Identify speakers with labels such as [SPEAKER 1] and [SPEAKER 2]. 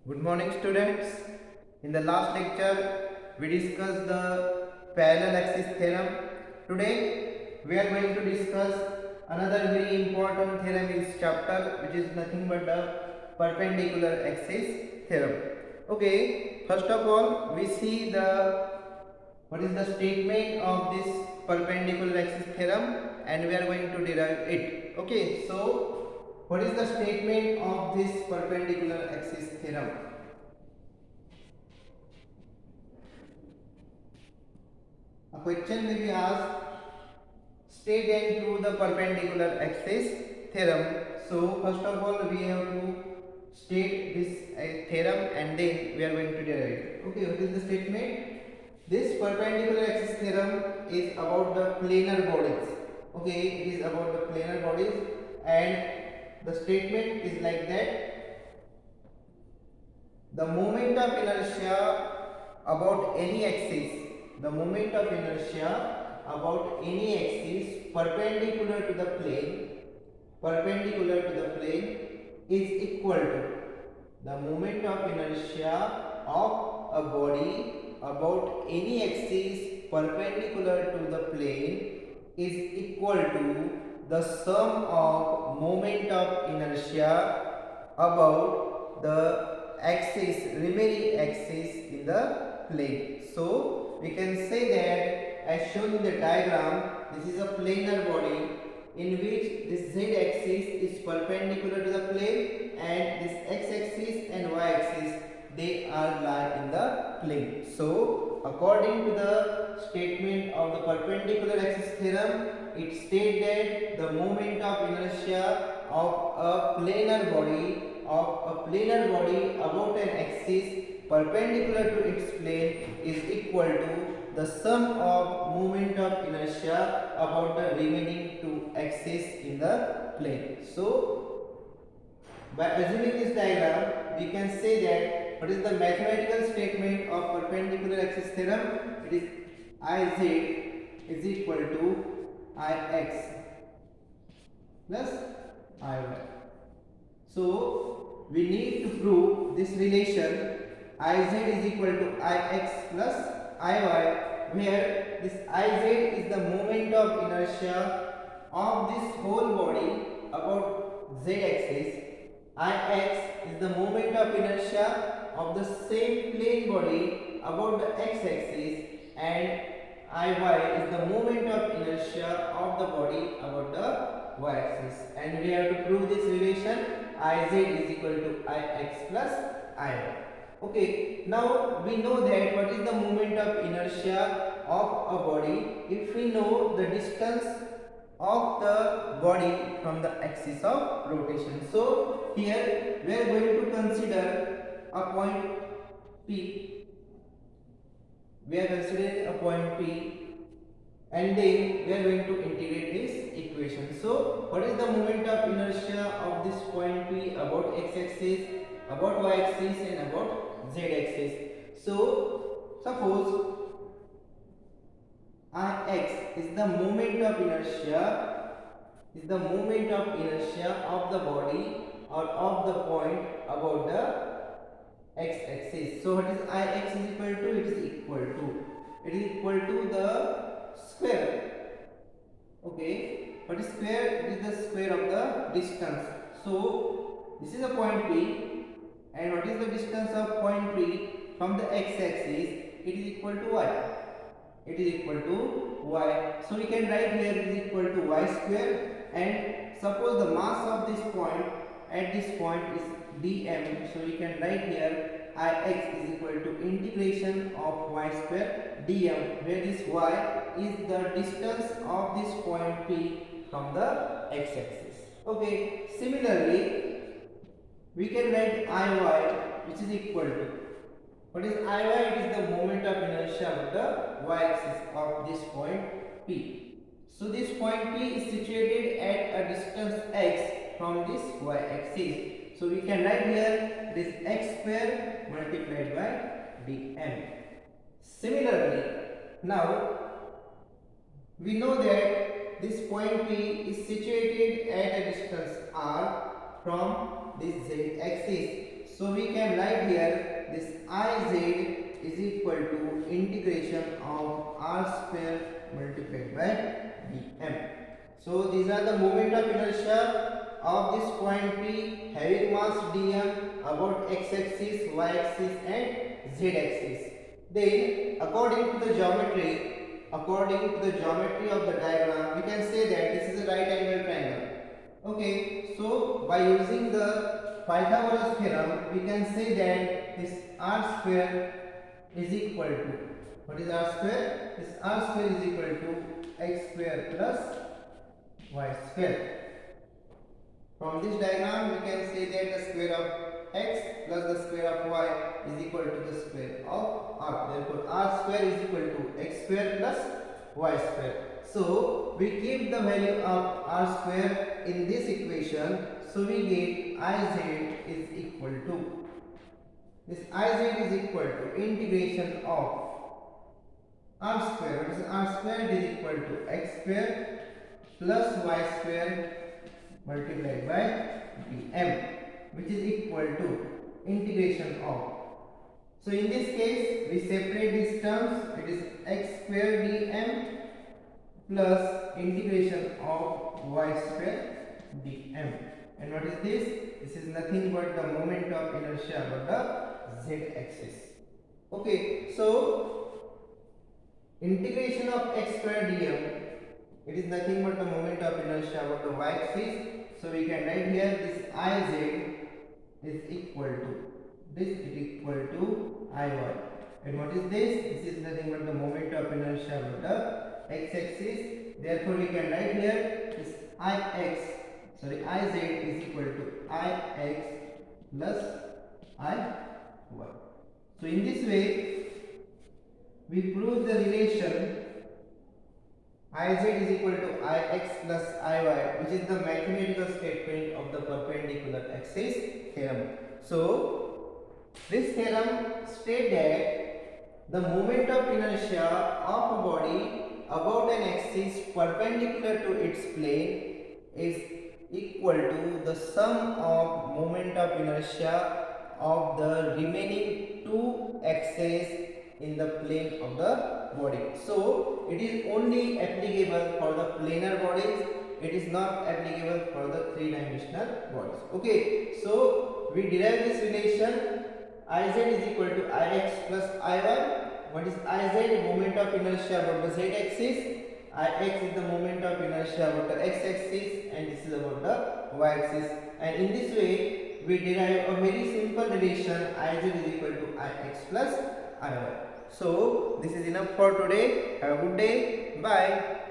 [SPEAKER 1] Good morning, students. In the last lecture, we discussed the parallel axis theorem. Today, we are going to discuss another very important theorem in this chapter, which is nothing but the perpendicular axis theorem. Okay, first of all, we see what is the statement of this perpendicular axis theorem, and we are going to derive it. Okay, so what is the statement of this perpendicular axis theorem? A question may be asked, state and prove the perpendicular axis theorem. So first of all we have to state this theorem and then we are going to derive it. Okay, what is the statement? This perpendicular axis theorem is about the planar bodies. Okay, it is about the planar bodies, and the statement is like that: the moment of inertia about any axis, the moment of inertia about any axis perpendicular to the plane is equal to the moment of inertia of a body about any axis perpendicular to the plane is equal to the sum of moment of inertia about the remaining axis in the plane. So we can say that, as shown in the diagram, this is a planar body in which this z axis is perpendicular to the plane and this x axis and y axis, they are lie in the plane. So according to the statement of the perpendicular axis theorem, it states that the moment of inertia of a planar body about an axis perpendicular to its plane is equal to the sum of moment of inertia about the remaining two axes in the plane. So by assuming this diagram, we can say that what is the mathematical statement of perpendicular axis theorem? It is Iz is equal to Ix plus Iy. So we need to prove this relation Iz is equal to Ix plus Iy, where this Iz is the moment of inertia of this whole body about z axis. Ix is the moment of inertia of the same plane body about the x axis, and Iy is the moment of inertia of the body about the y axis. And we have to prove this relation Iz is equal to Ix plus Iy. Okay, now we know that what is the moment of inertia of a body if we know the distance of the body from the axis of rotation. So here we are going to consider a point P. We are considering a point P, and then we are going to integrate this equation. So what is the moment of inertia of this point P about x axis, about y axis, and about z axis? So suppose Ix is the moment of inertia of the body or of the point about the x axis. So what is Ix is equal to? It is equal to the square. Okay, what is square? It is the square of the distance. So this is a point P, and what is the distance of point P from the x axis? It is equal to y. It is equal to y. So we can write here it is equal to y square, and suppose the mass of this point at this point is dm. So we can write here Ix is equal to integration of y square dm, where this y is the distance of this point P from the x axis. Okay, similarly we can write Iy, which is equal to, what is Iy? It is the moment of inertia of the y-axis of this point P. So this point P is situated at a distance x from this y-axis. So we can write here this x square multiplied by dm. Similarly, now we know that this point P is situated at a distance r from this z axis. so we can write here this Iz is equal to integration of r square multiplied by dm. So these are the moment of inertia of this point P having mass dm about x-axis, y-axis and z-axis. Then according to the geometry of the diagram, we can say that this is a right angle triangle. Okay, so by using the Pythagoras theorem, we can say that this r square is equal to, what is r square? This r square is equal to x square plus y square. From this diagram, we can say that the square of x plus the square of y is equal to the square of r. Therefore, r square is equal to x square plus y square. So, we keep the value of r square in this equation. So, we get Iz is equal to, this Iz is equal to integration of r square. What is r square? It is equal to x square plus y square multiplied by dm, which is equal to integration of. So in this case, we separate these terms. It is x square dm plus integration of y square dm. And what is this? This is nothing but the moment of inertia about the z-axis. Okay, so integration of x square dm, it is nothing but the moment of inertia about the y-axis. So we can write here this Iz is equal to, this is equal to Iy. And what is this? This is nothing but the moment of inertia about the x-axis. Therefore we can write here this Iz is equal to Ix plus Iy. So in this way we prove the relation Iz is equal to Ix plus Iy, which is the mathematical statement of the perpendicular axis theorem. So, this theorem states that the moment of inertia of a body about an axis perpendicular to its plane is equal to the sum of moment of inertia of the remaining two axes in the plane of the body. So it is only applicable for the planar bodies, it is not applicable for the three-dimensional bodies. Okay, so we derive this relation Iz is equal to Ix plus Iy. What is Iz? Moment of inertia about the z-axis. Ix is the moment of inertia about the x-axis, and this is about the y-axis. And in this way we derive a very simple relation Iz is equal to Ix plus Iy. So this is enough for today. Have a good day. Bye.